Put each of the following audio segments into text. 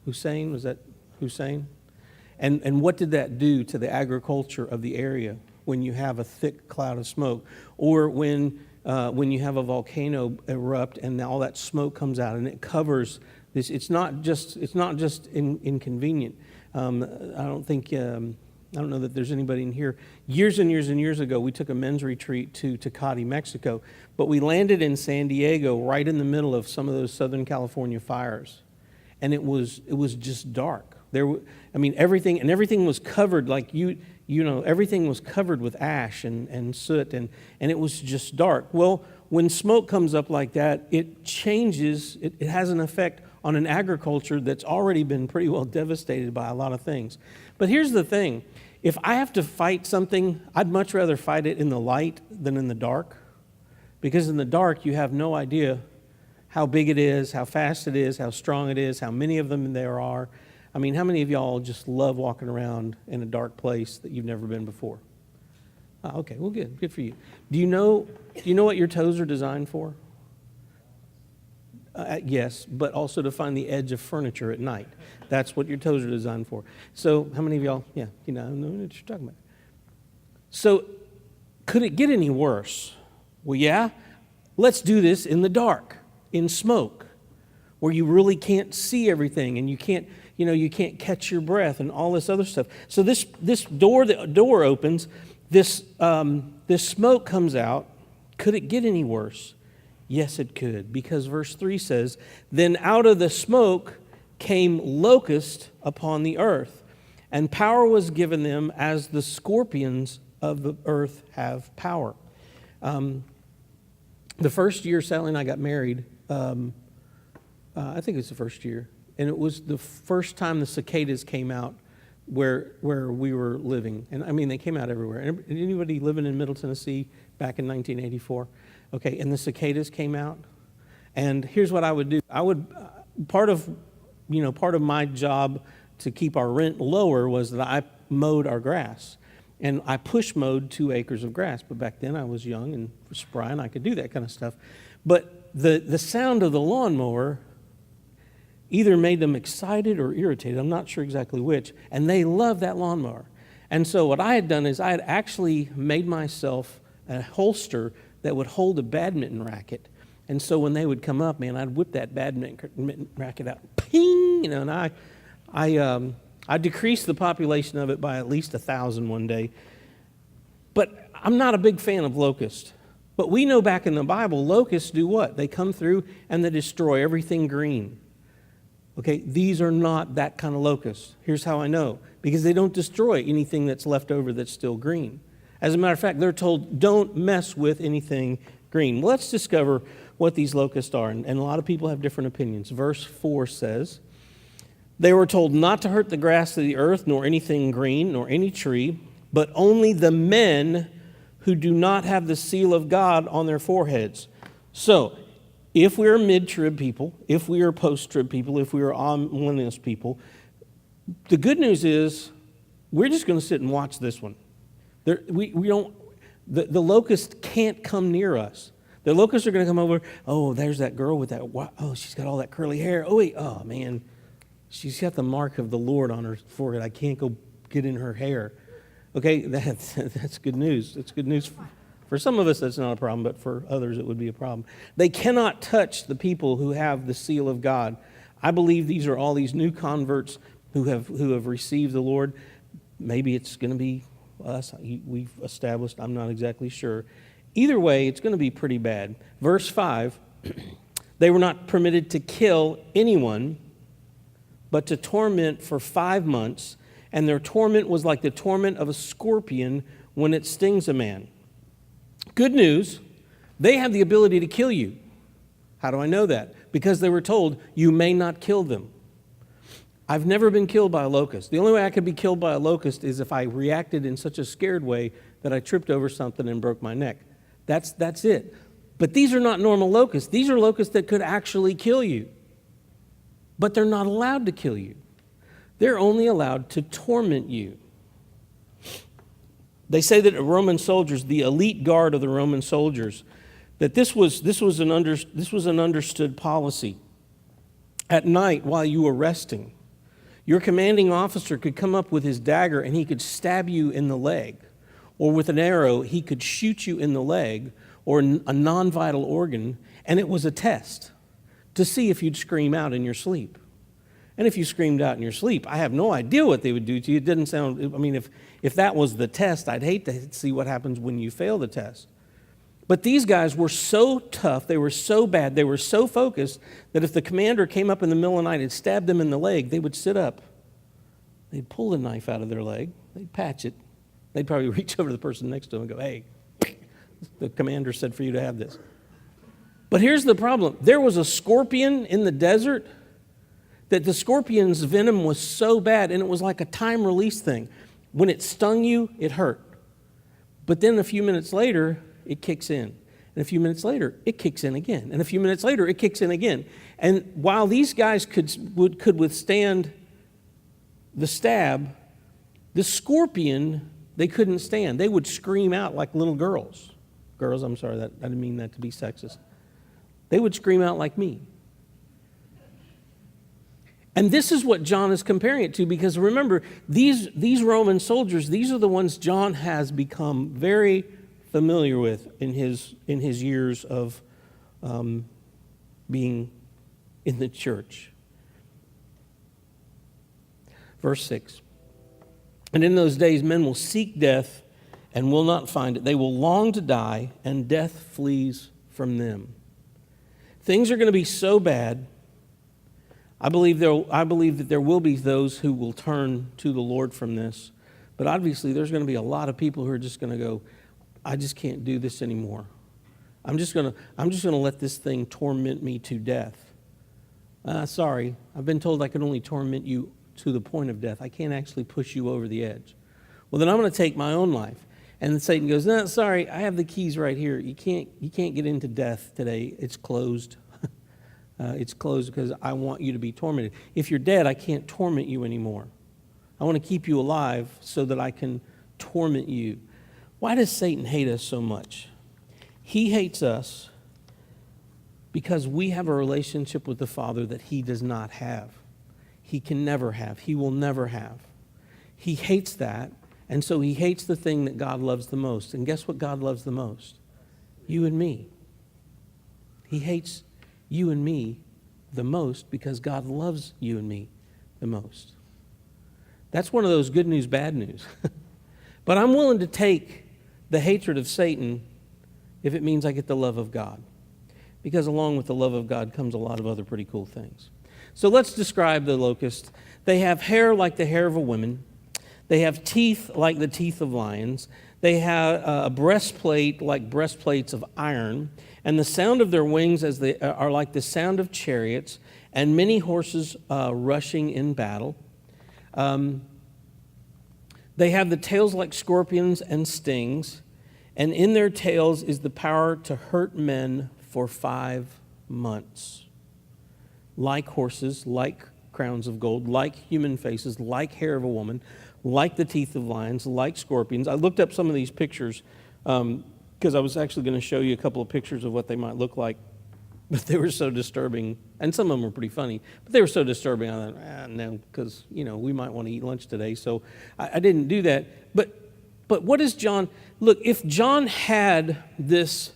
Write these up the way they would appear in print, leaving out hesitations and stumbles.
Hussein, was that Hussein? And what did that do to the agriculture of the area when you have a thick cloud of smoke? Or when you have a volcano erupt and all that smoke comes out and it covers this, it's not just inconvenient. I don't know that there's anybody in here. Years and years and years ago, we took a men's retreat to Tecate, Mexico, but we landed in San Diego right in the middle of some of those Southern California fires, and it was just dark. Everything was covered like everything was covered with ash and soot, and it was just dark. Well, when smoke comes up like that, it changes. It has an effect on an agriculture that's already been pretty well devastated by a lot of things. But here's the thing. If I have to fight something, I'd much rather fight it in the light than in the dark. Because in the dark, you have no idea how big it is, how fast it is, how strong it is, how many of them there are. I mean, how many of y'all just love walking around in a dark place that you've never been before? Oh, okay, well, good for you. Do you know what your toes are designed for? Yes, but also to find the edge of furniture at night. That's what your toes are designed for. So how many of y'all, know what you're talking about. So could it get any worse? Well, yeah. Let's do this in the dark, in smoke, where you really can't see everything and you can't catch your breath and all this other stuff. So the door opens, this smoke comes out. Could it get any worse? Yes, it could, because verse 3 says, "Then out of the smoke came locusts upon the earth, and power was given them as the scorpions of the earth have power." The first year Sally and I got married, I think it's the first year, and it was the first time the cicadas came out where we were living. And I mean, they came out everywhere. Anybody living in Middle Tennessee back in 1984? Okay, and the cicadas came out. And here's what I would do. Part of my job to keep our rent lower was that I mowed our grass. And I push mowed 2 acres of grass. But back then I was young and spry and I could do that kind of stuff. But the sound of the lawnmower either made them excited or irritated. I'm not sure exactly which. And they loved that lawnmower. And so what I had done is I had actually made myself a holster that would hold a badminton racket. And so when they would come up, man, I'd whip that badminton racket out. Ping! And I decreased the population of it by at least 1,000 one day. But I'm not a big fan of locusts. But we know back in the Bible, locusts do what? They come through and they destroy everything green. Okay, these are not that kind of locusts. Here's how I know. Because they don't destroy anything that's left over that's still green. As a matter of fact, they're told, don't mess with anything green. Well, let's discover what these locusts are. And a lot of people have different opinions. Verse 4 says, "They were told not to hurt the grass of the earth, nor anything green, nor any tree, but only the men who do not have the seal of God on their foreheads." So, if we are mid-trib people, if we are post-trib people, if we are millennialist people, the good news is we're just going to sit and watch this one. The locust can't come near us. The locusts are going to come over. Oh, there's that girl with that. Oh, she's got all that curly hair. Oh, wait. Oh, man. She's got the mark of the Lord on her forehead. I can't go get in her hair. Okay, that's good news. That's good news. For some of us, that's not a problem, but for others, it would be a problem. They cannot touch the people who have the seal of God. I believe these are all these new converts who have received the Lord. Maybe it's going to be us. We've established. I'm not exactly sure. Either way, it's going to be pretty bad. Verse 5, "They were not permitted to kill anyone, but to torment for 5 months, and their torment was like the torment of a scorpion when it stings a man." Good news, they have the ability to kill you. How do I know that? Because they were told, you may not kill them. I've never been killed by a locust. The only way I could be killed by a locust is if I reacted in such a scared way that I tripped over something and broke my neck. That's it. But these are not normal locusts. These are locusts that could actually kill you. But they're not allowed to kill you. They're only allowed to torment you. They say that Roman soldiers, the elite guard of the Roman soldiers, that this was an understood policy. At night, while you were resting, Your commanding officer could come up with his dagger and he could stab you in the leg. Or with an arrow, he could shoot you in the leg or a non-vital organ, and it was a test to see if you'd scream out in your sleep. And if you screamed out in your sleep, I have no idea what they would do to you. It didn't sound, I mean, if that was the test, I'd hate to see what happens when you fail the test. But these guys were so tough, they were so bad, they were so focused that if the commander came up in the middle of the night and stabbed them in the leg, they would sit up. They'd pull the knife out of their leg, they'd patch it, they'd probably reach over to the person next to them and go, hey, the commander said for you to have this. But here's the problem. There was a scorpion in the desert that the scorpion's venom was so bad, and it was like a time release thing. When it stung you, it hurt. But then a few minutes later, it kicks in. And a few minutes later, it kicks in again. And a few minutes later, it kicks in again. And while these guys could withstand the stab, the scorpion, they couldn't stand. They would scream out like little girls. Girls, I'm sorry, I didn't mean that to be sexist. They would scream out like me. And this is what John is comparing it to, because remember, these Roman soldiers, these are the ones John has become very familiar with in his years of being in the church. Verse 6. And in those days men will seek death and will not find it. They will long to die, and death flees from them. Things are going to be so bad. I believe that there will be those who will turn to the Lord from this. But obviously there's going to be a lot of people who are just going to go, I just can't do this anymore. I'm just going to let this thing torment me to death. Sorry, I've been told I can only torment you to the point of death. I can't actually push you over the edge. Well, then I'm going to take my own life. And then Satan goes, no, sorry, I have the keys right here. You can't get into death today. It's closed. It's closed because I want you to be tormented. If you're dead, I can't torment you anymore. I want to keep you alive so that I can torment you. Why does Satan hate us so much? He hates us because we have a relationship with the Father that he does not have. He can never have. He will never have. He hates that, and so he hates the thing that God loves the most. And guess what God loves the most? You and me. He hates you and me the most because God loves you and me the most. That's one of those good news, bad news. But I'm willing to take the hatred of Satan if it means I get the love of God. Because along with the love of God comes a lot of other pretty cool things. So let's describe the locust. They have hair like the hair of a woman. They have teeth like the teeth of lions. They have a breastplate like breastplates of iron. And the sound of their wings are like the sound of chariots, and many horses rushing in battle. They have the tails like scorpions and stings, and in their tails is the power to hurt men for 5 months. Like horses, like crowns of gold, like human faces, like hair of a woman, like the teeth of lions, like scorpions. I looked up some of these pictures because I was actually going to show you a couple of pictures of what they might look like, but they were so disturbing, and some of them were pretty funny, but they were so disturbing, I thought, no, because, we might want to eat lunch today, so I didn't do that. But what is John? Look, if John had this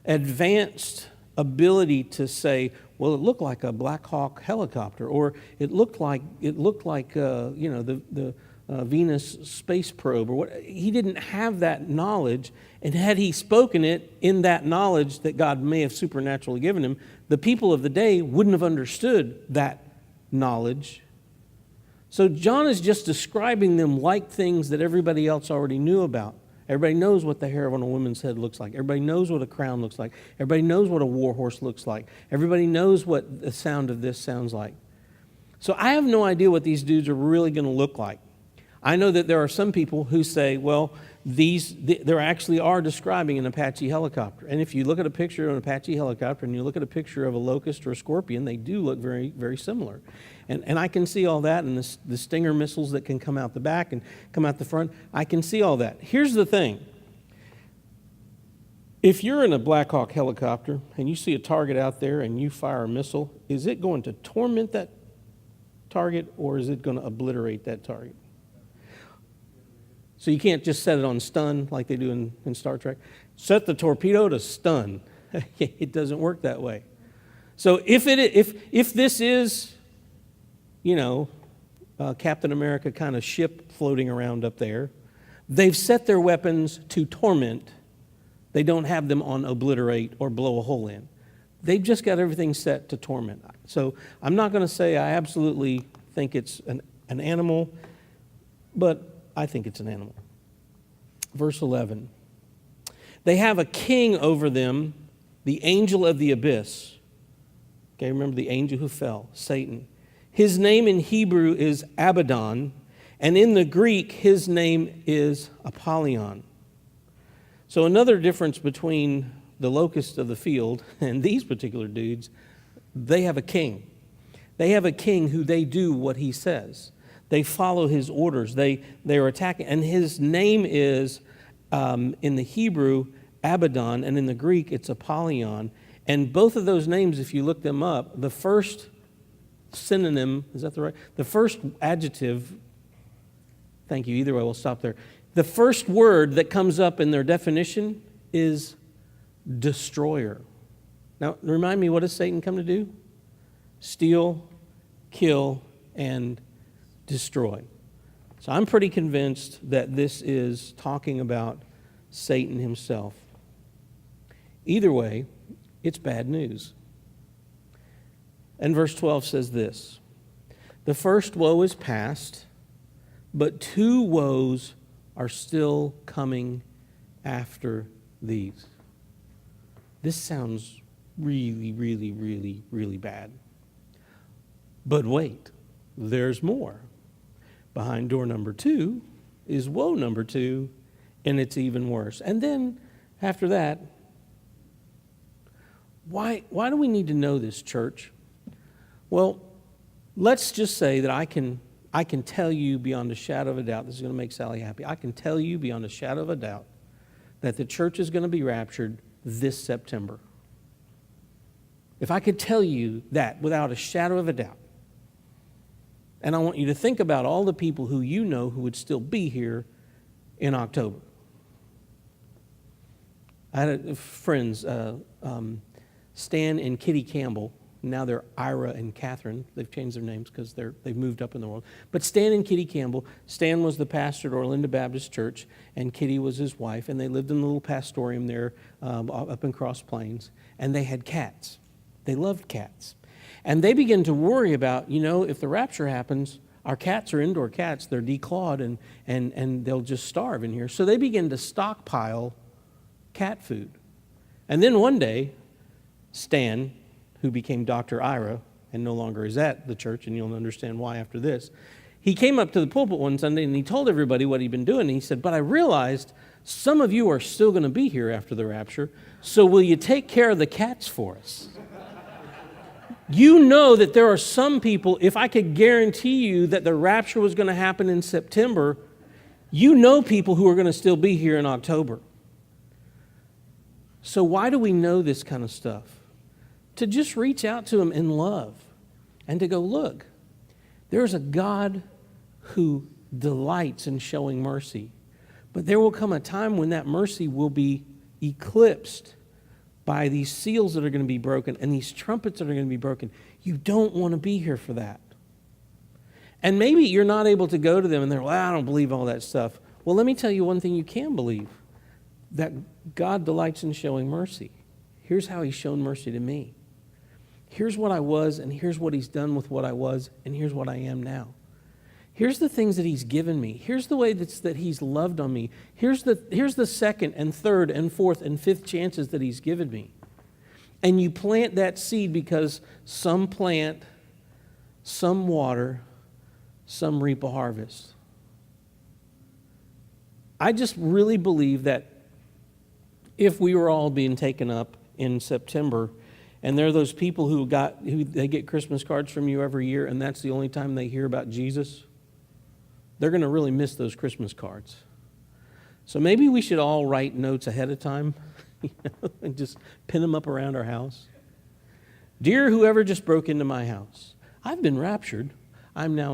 advanced ability to say, well, it looked like a Black Hawk helicopter, or it looked like the Venus space probe, or what. He didn't have that knowledge, and had he spoken it in that knowledge that God may have supernaturally given him, the people of the day wouldn't have understood that knowledge. So John is just describing them like things that everybody else already knew about. Everybody knows what the hair on a woman's head looks like. Everybody knows what a crown looks like. Everybody knows what a war horse looks like. Everybody knows what the sound of this sounds like. So I have no idea what these dudes are really going to look like. I know that there are some people who say, well, there actually are describing an Apache helicopter. And if you look at a picture of an Apache helicopter and you look at a picture of a locust or a scorpion, they do look very, very similar. And I can see all that, and the Stinger missiles that can come out the back and come out the front. I can see all that. Here's the thing. If you're in a Black Hawk helicopter and you see a target out there and you fire a missile, is it going to torment that target, or is it going to obliterate that target? So you can't just set it on stun like they do in Star Trek. Set the torpedo to stun. It doesn't work that way. So if this is, Captain America kind of ship floating around up there, they've set their weapons to torment. They don't have them on obliterate or blow a hole in. They've just got everything set to torment. So I'm not going to say I absolutely think it's an animal, but I think it's an animal. Verse 11. They have a king over them, the angel of the abyss. Okay, remember the angel who fell, Satan. His name in Hebrew is Abaddon, and in the Greek, his name is Apollyon. So another difference between the locusts of the field and these particular dudes, they have a king. They have a king who they do what he says. They follow his orders. They are attacking. And his name is, in the Hebrew, Abaddon, and in the Greek, it's Apollyon. And both of those names, if you look them up, the first synonym, is that the right? The first adjective, thank you, either way, we'll stop there. The first word that comes up in their definition is destroyer. Now, remind me, what does Satan come to do? Steal, kill, and destroy. So I'm pretty convinced that this is talking about Satan himself. Either way, it's bad news. And verse 12 says this: the first woe is past, but 2 woes are still coming after these. This sounds really, really, really, really bad. But wait, there's more. Behind door number 2 is woe number 2, and it's even worse. And then after that, why do we need to know this, church? Well, let's just say that I can tell you beyond a shadow of a doubt, this is going to make Sally happy, I can tell you beyond a shadow of a doubt that the church is going to be raptured this September. If I could tell you that without a shadow of a doubt, and I want you to think about all the people who you know who would still be here in October. I had friends, Stan and Kitty Campbell. Now they're Ira and Catherine. They've changed their names because they've moved up in the world. But Stan and Kitty Campbell, Stan was the pastor at Orlinda Baptist Church, and Kitty was his wife, and they lived in a little pastorium there up in Cross Plains, and they had cats. They loved cats. And they began to worry about, if the rapture happens, our cats are indoor cats, they're declawed, and they'll just starve in here. So they began to stockpile cat food. And then one day, Stan, who became Dr. Ira, and no longer is at the church, and you'll understand why after this, he came up to the pulpit one Sunday and he told everybody what he'd been doing. And he said, but I realized some of you are still going to be here after the rapture, so will you take care of the cats for us? You know that there are some people, if I could guarantee you that the rapture was going to happen in September, you know people who are going to still be here in October. So why do we know this kind of stuff? To just reach out to them in love and to go, look, there's a God who delights in showing mercy. But there will come a time when that mercy will be eclipsed by these seals that are going to be broken and these trumpets that are going to be broken. You don't want to be here for that. And maybe you're not able to go to them and they're, well, I don't believe all that stuff. Well, let me tell you one thing you can believe, that God delights in showing mercy. Here's how he's shown mercy to me. Here's what I was, and here's what he's done with what I was, and here's what I am now. Here's the things that he's given me. Here's the way that he's loved on me. Here's the second and third and fourth and fifth chances that he's given me. And you plant that seed because some plant, some water, some reap a harvest. I just really believe that if we were all being taken up in September, and there are those people who they get Christmas cards from you every year, and that's the only time they hear about Jesus, they're going to really miss those Christmas cards. So maybe we should all write notes ahead of time, and just pin them up around our house. Dear whoever just broke into my house, I've been raptured. I'm now